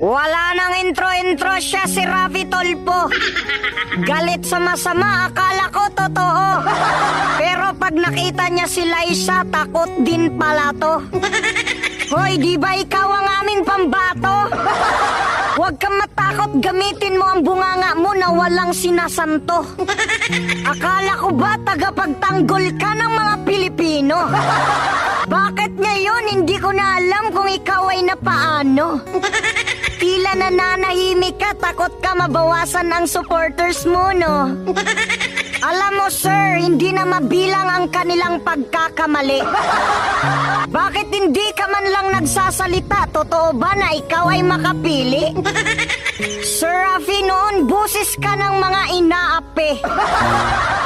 Wala nang intro-intro siya si Rafi Tolpo. Galit sa masama, akala ko totoo. Pero pag nakita niya si Liza, takot din pala to. Hoy, di ba ikaw ang aming pambato? Huwag kang matakot, gamitin mo ang bunganga mo na walang sinasanto. Akala ko ba tagapagtanggol ka ng mga Pilipino? Bakit ngayon hindi ko na alam kung ikaw ay napaano? Tila nananahimik ka, takot ka mabawasan ang supporters mo, no? Alam mo, sir, hindi na mabilang ang kanilang pagkakamali. Bakit hindi ka man lang nagsasalita? Totoo ba na ikaw ay makapili? Sir Rafi, noon busis ka ng mga inaapi.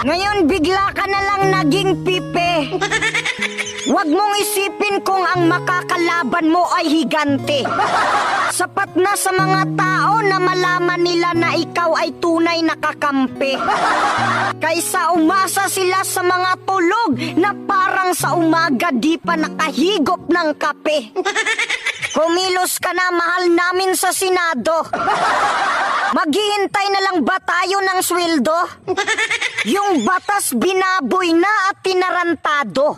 Ngayon bigla ka na lang naging pipe. Huwag mong isipin kung ang makakalaban mo ay higante. Sapat na sa mga tao na malaman nila na ikaw ay tunay na kakampi. Kaysa umasa sila sa mga tulog na parang sa umaga di pa nakahigop ng kape. Kumilos ka na, mahal namin sa Senado. Maghihintay na lang ba tayo ng sweldo? Yung batas binaboy na at tinarantado.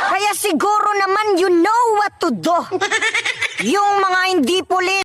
Kaya siguro naman you know what to do. Yung mga hindi pulis